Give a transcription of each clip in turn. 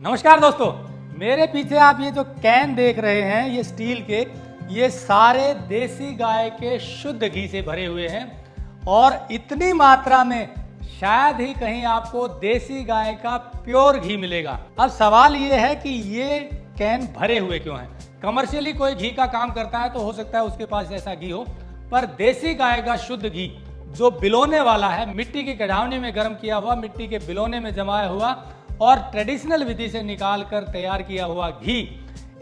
नमस्कार दोस्तों, मेरे पीछे आप ये जो कैन देख रहे हैं ये स्टील के, ये सारे देसी गाय के शुद्ध घी से भरे हुए हैं और इतनी मात्रा में शायद ही कहीं आपको देसी गाय का प्योर घी मिलेगा। अब सवाल ये है कि ये कैन भरे हुए क्यों हैं? कमर्शियली कोई घी का काम करता है तो हो सकता है उसके पास ऐसा घी हो, पर देसी गाय का शुद्ध घी जो बिलोने वाला है, मिट्टी की कढ़ावनी में गर्म किया हुआ, मिट्टी के बिलोने में जमाया हुआ और ट्रेडिशनल विधि से निकाल कर तैयार किया हुआ घी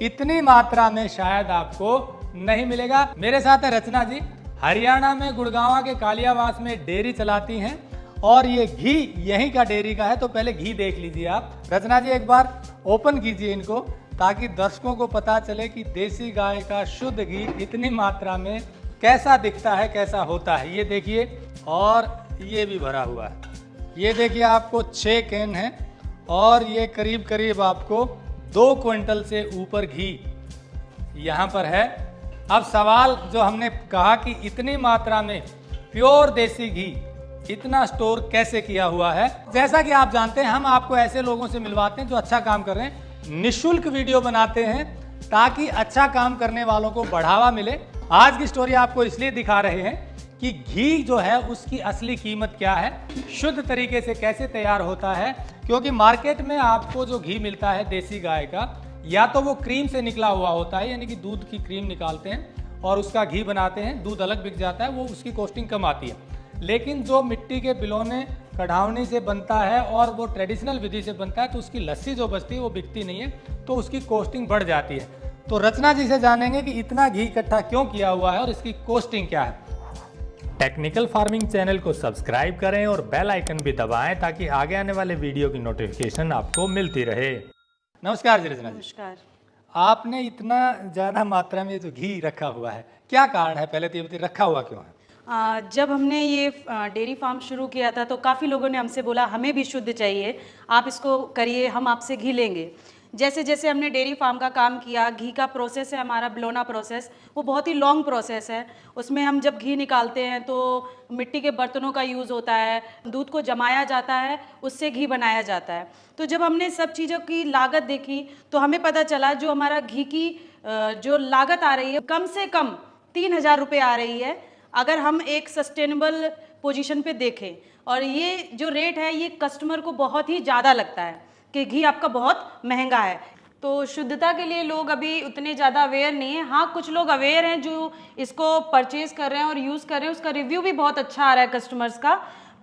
इतनी मात्रा में शायद आपको नहीं मिलेगा। मेरे साथ है रचना जी, हरियाणा में गुड़गांव के कालियावास में डेयरी चलाती हैं और ये घी यहीं का डेयरी का है। तो पहले घी देख लीजिए आप। रचना जी एक बार ओपन कीजिए इनको ताकि दर्शकों को पता चले कि देसी गाय का शुद्ध घी इतनी मात्रा में कैसा दिखता है, कैसा होता है। ये देखिए, और ये भी भरा हुआ है। ये देखिए आपको 6 कैन है और ये करीब करीब आपको 2 क्विंटल से ऊपर घी यहाँ पर है। अब सवाल जो हमने कहा कि इतनी मात्रा में प्योर देसी घी इतना स्टोर कैसे किया हुआ है। जैसा कि आप जानते हैं, हम आपको ऐसे लोगों से मिलवाते हैं जो अच्छा काम कर रहे हैं, निःशुल्क वीडियो बनाते हैं ताकि अच्छा काम करने वालों को बढ़ावा मिले। आज की स्टोरी आपको इसलिए दिखा रहे हैं कि घी जो है उसकी असली कीमत क्या है, शुद्ध तरीके से कैसे तैयार होता है। क्योंकि मार्केट में आपको जो घी मिलता है देसी गाय का, या तो वो क्रीम से निकला हुआ होता है, यानी कि दूध की क्रीम निकालते हैं और उसका घी बनाते हैं, दूध अलग बिक जाता है, वो उसकी कॉस्टिंग कम आती है। लेकिन जो मिट्टी के बिलोने कढ़ावनी से बनता है और वो ट्रेडिशनल विधि से बनता है तो उसकी लस्सी जो बचती है वो बिकती नहीं है, तो उसकी कॉस्टिंग बढ़ जाती है। तो रचना जी से जानेंगे कि इतना घी इकट्ठा क्यों किया हुआ है और इसकी कॉस्टिंग क्या है। टेक्निकल फार्मिंग चैनल को सब्सक्राइब करें और बेल आइकन भी दबाएं ताकि आगे आने वाले वीडियो की नोटिफिकेशन आपको मिलती रहे। नमस्कार जी रचना जी। नमस्कार। आपने इतना ज़्यादा मात्रा में जो घी रखा हुआ है, क्या कारण है? पहले तो ये बताइए, रखा हुआ क्यों है? जब हमने ये डेयरी फार्म शुरू किया था तो काफ़ी लोगों ने हमसे बोला हमें भी शुद्ध चाहिए, आप इसको करिए, हम आपसे घी लेंगे। जैसे जैसे हमने डेयरी फार्म का काम किया, घी का प्रोसेस है हमारा बिलोना प्रोसेस, वो बहुत ही लॉन्ग प्रोसेस है। उसमें हम जब घी निकालते हैं तो मिट्टी के बर्तनों का यूज़ होता है, दूध को जमाया जाता है, उससे घी बनाया जाता है। तो जब हमने सब चीज़ों की लागत देखी तो हमें पता चला जो हमारा घी की जो लागत आ रही है कम से कम 3,000 रुपये आ रही है, अगर हम एक सस्टेनेबल पोजीशन पे देखें। और ये जो रेट है ये कस्टमर को बहुत ही ज़्यादा लगता है कि घी आपका बहुत महंगा है। तो शुद्धता के लिए लोग अभी उतने ज़्यादा अवेयर नहीं है। हाँ, कुछ लोग अवेयर हैं जो इसको परचेज़ कर रहे हैं और यूज़ कर रहे हैं, उसका रिव्यू भी बहुत अच्छा आ रहा है कस्टमर्स का।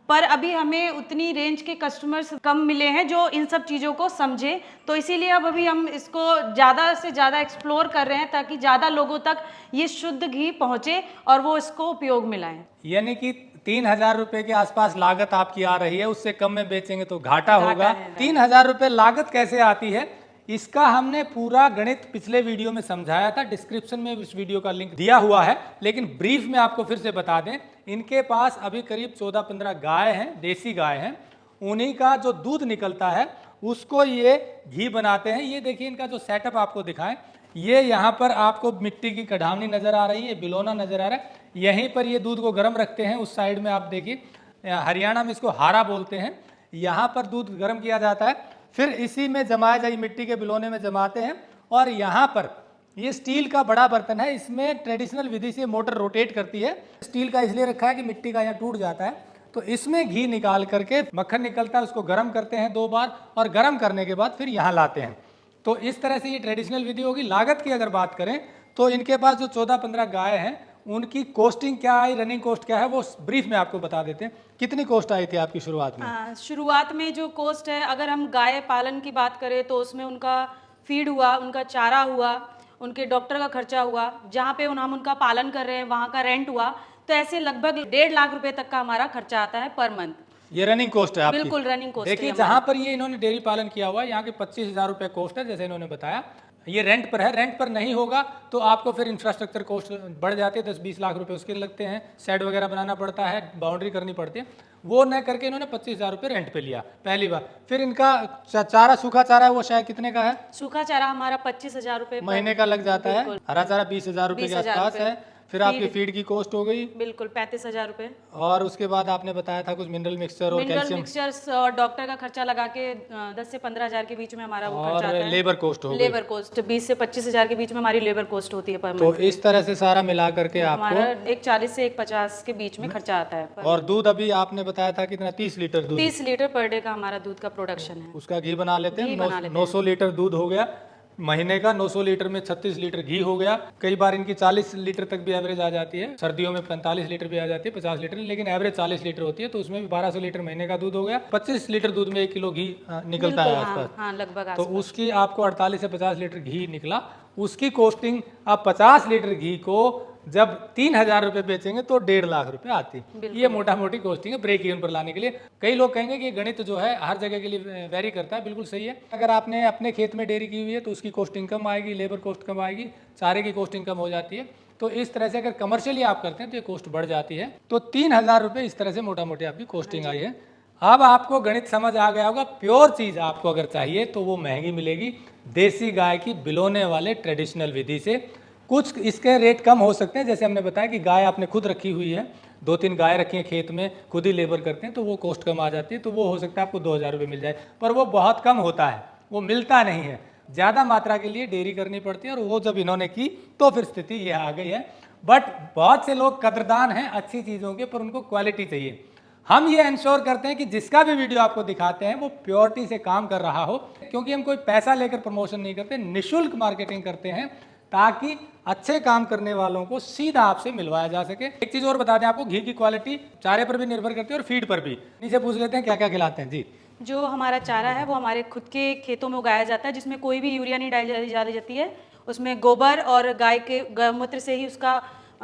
पर अभी हमें उतनी रेंज के कस्टमर्स कम मिले हैं जो इन सब चीज़ों को समझें, तो इसीलिए अब अभी हम इसको ज़्यादा से ज़्यादा एक्सप्लोर कर रहे हैं ताकि ज़्यादा लोगों तक ये शुद्ध घी पहुँचे और वो इसको उपयोग में लाएं। यानी कि 3,000 रुपए के आसपास लागत आपकी आ रही है, उससे कम में बेचेंगे तो घाटा होगा। 3,000 रुपए लागत कैसे आती है, इसका हमने पूरा गणित पिछले वीडियो में समझाया था, डिस्क्रिप्शन में इस वीडियो का लिंक दिया हुआ है। लेकिन ब्रीफ में आपको फिर से बता दें, इनके पास अभी करीब 14-15 गाय हैं, देसी गाय हैं। उन्हीं का जो दूध निकलता है उसको ये घी बनाते हैं। ये देखिए इनका जो सेटअप आपको दिखाएं, ये यहाँ पर आपको मिट्टी की कढ़ावनी नजर आ रही है, बिलोना नजर आ रहा है। यहीं पर ये दूध को गर्म रखते हैं। उस साइड में आप देखिए, हरियाणा में इसको हारा बोलते हैं। यहाँ पर दूध गर्म किया जाता है, फिर इसी में जमाया जाए, मिट्टी के बिलोने में जमाते हैं। और यहाँ पर ये स्टील का बड़ा बर्तन है, इसमें ट्रेडिशनल विधि से मोटर रोटेट करती है। स्टील का इसलिए रखा है कि मिट्टी का यहाँ टूट जाता है। तो इसमें घी निकाल करके मक्खन निकलता है, उसको गर्म करते हैं 2 बार और गर्म करने के बाद फिर यहाँ लाते हैं। तो इस तरह से ये ट्रेडिशनल विधि होगी। लागत की अगर बात करें तो इनके पास जो 14-15 गाय हैं उनकी कॉस्टिंग क्या आई, रनिंग कॉस्ट क्या है, वो ब्रीफ में आपको बता देते हैं। कितनी कॉस्ट आई थी आपकी शुरुआत में? शुरुआत में जो कॉस्ट है, अगर हम गाय पालन की बात करें तो उसमें उनका फीड हुआ, उनका चारा हुआ, उनके डॉक्टर का खर्चा हुआ, जहाँ पे हम उनका पालन कर रहे हैं वहाँ का रेंट हुआ, तो ऐसे लगभग 1.5 लाख रुपए तक का हमारा खर्चा आता है पर मंथ। ये रनिंग कॉस्ट है आपकी? बिल्कुल रनिंग कॉस्ट। देखिए जहाँ पर ये इन्होंने डेयरी पालन किया हुआ है, यहाँ के 25,000 रुपये कॉस्ट है, जैसे इन्होंने बताया। ये रेंट पर है, रेंट पर नहीं होगा तो आपको फिर इंफ्रास्ट्रक्चर कॉस्ट बढ़ जाती है, 10-20 लाख रुपए उसके लगते हैं, शेड वगैरह बनाना पड़ता है, बाउंड्री करनी पड़ती है। वो न करके इन्होंने 25,000 रुपये रेंट पे लिया पहली बार। फिर इनका चारा, सूखा चारा है, वो शायद कितने का है? सूखा चारा हमारा 25,000 रुपये महीने का लग जाता है। हरा चारा 20,000 रुपये के आसपास है। फिर आपकी फीड की कॉस्ट हो गई, बिल्कुल 35,000 रुपये। और उसके बाद आपने बताया था कुछ मिनरल मिक्सचर और मिनरल कैल्शियम मिक्सचर्स और डॉक्टर का खर्चा लगा के 10 से 15,000 के बीच में हमारा वो खर्चा और आता है। लेबर कॉस्ट हो गई। लेबर कॉस्ट 20 से 25,000 के बीच में हमारी लेबर कॉस्ट होती है पर तो मंथ। इस तरह से सारा मिला करके हमारा आपको, एक 40 से एक 50 के बीच में खर्चा आता है। और दूध अभी आपने बताया था कितना, 30 लीटर दूध, 30 लीटर पर डे का हमारा दूध का प्रोडक्शन है। उसका घी बना लेते घी हैं। बना लेते हैं। 900 लीटर दूध हो गया महीने का, 900 लीटर में 36 लीटर घी हो गया। कई बार इनकी 40 लीटर तक भी एवरेज आ जाती है, सर्दियों में 45 लीटर भी आ जाती है, 50 लीटर, लेकिन एवरेज 40 लीटर होती है। तो उसमें भी 1200 लीटर महीने का दूध हो गया। 25 लीटर दूध में 1 किलो घी निकलता है आसपास। हाँ लगभग तो उसकी आपको 48 से 50 लीटर घी निकला। उसकी कॉस्टिंग आप 50 लीटर घी को जब 3,000 रुपये बेचेंगे तो 1.5 लाख रुपए आती है। ये मोटा मोटी कॉस्टिंग है ब्रेक इवन पर लाने के लिए। कई लोग कहेंगे कि गणित जो है हर जगह के लिए वेरी करता है, बिल्कुल सही है। अगर आपने अपने खेत में डेयरी की हुई है तो उसकी कॉस्टिंग कम आएगी, लेबर कॉस्ट कम आएगी, चारे की कॉस्टिंग कम हो जाती है। तो इस तरह से अगर कमर्शियली आप करते हैं तो ये कॉस्ट बढ़ जाती है। तो 3,000 रुपये इस तरह से मोटा मोटी आपकी कॉस्टिंग आई है। अब आपको गणित समझ आ गया होगा। प्योर चीज़ आपको अगर चाहिए तो वो महंगी मिलेगी देसी गाय की बिलोने वाले ट्रेडिशनल विधि से। कुछ इसके रेट कम हो सकते हैं, जैसे हमने बताया कि गाय आपने खुद रखी हुई है, 2-3 गाय रखी हैं खेत में, खुद ही लेबर करते हैं, तो वो कॉस्ट कम आ जाती है। तो वो हो सकता है आपको 2,000 रुपये मिल जाए, पर वो बहुत कम होता है, वो मिलता नहीं है। ज़्यादा मात्रा के लिए डेयरी करनी पड़ती है, और वो जब इन्होंने की तो फिर स्थिति ये आ गई है। बट बहुत से लोग कदरदान हैं अच्छी चीज़ों के, पर उनको क्वालिटी चाहिए। हम ये इंश्योर करते हैं कि जिसका भी वीडियो आपको दिखाते हैं वो प्योरिटी से काम कर रहा हो, क्योंकि हम कोई पैसा लेकर प्रमोशन नहीं करते, निःशुल्क मार्केटिंग करते हैं ताकि अच्छे काम करने वालों को सीधा आपसे मिलवाया जा सके। एक चीज़ और बता दें आपको, घी की क्वालिटी चारे पर भी निर्भर करती है और फीड पर भी। नीचे पूछ लेते हैं क्या क्या खिलाते हैं जी। जो हमारा चारा है वो हमारे खुद के खेतों में उगाया जाता है, जिसमें कोई भी यूरिया नहीं डाली जाती है। उसमें गोबर और गाय के गौमूत्र से ही उसका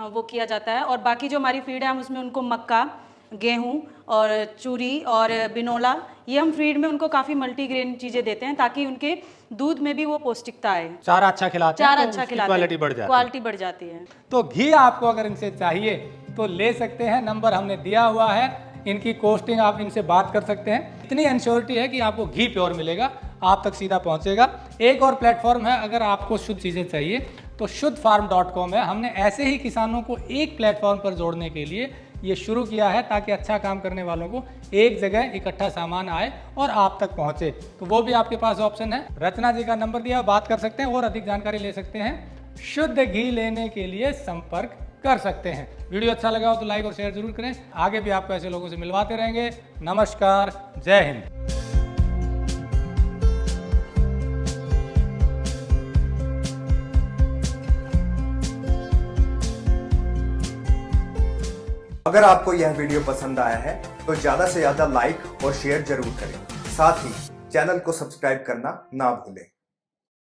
वो किया जाता है। और बाकी जो हमारी फीड है हम उसमें उनको मक्का, गेहूं और चूरी और बिनोला, ये हम फीड में उनको काफ़ी मल्टीग्रेन चीज़ें देते हैं ताकि उनके दूध में भी वो पौष्टिकता आए। चारा अच्छा खिलाते हैं चारा तो अच्छा उसकी खिलाते क्वालिटी हैं, बढ़ जाती है। क्वालिटी बढ़ जाती है। तो घी आपको अगर इनसे चाहिए तो ले सकते हैं, नंबर हमने दिया हुआ है। इनकी कॉस्टिंग आप इनसे बात कर सकते हैं। इतनी इंश्योरिटी है कि आपको घी प्योर मिलेगा, आप तक सीधा पहुंचेगा। एक और प्लेटफॉर्म है, अगर आपको शुद्ध चीज़ें चाहिए तो शुद्धफार्म.com है। हमने ऐसे ही किसानों को एक प्लेटफॉर्म पर जोड़ने के लिए ये शुरू किया है, ताकि अच्छा काम करने वालों को एक जगह इकट्ठा सामान आए और आप तक पहुंचे। तो वो भी आपके पास ऑप्शन है। रचना जी का नंबर दिया, बात कर सकते हैं और अधिक जानकारी ले सकते हैं। शुद्ध घी लेने के लिए संपर्क कर सकते हैं। वीडियो अच्छा लगा हो तो लाइक और शेयर जरूर करें। आगे भी आपको ऐसे लोगों से मिलवाते रहेंगे। नमस्कार, जय हिंद। अगर आपको यह वीडियो पसंद आया है तो ज्यादा से ज्यादा लाइक और शेयर जरूर करें। साथ ही चैनल को सब्सक्राइब करना ना भूलें।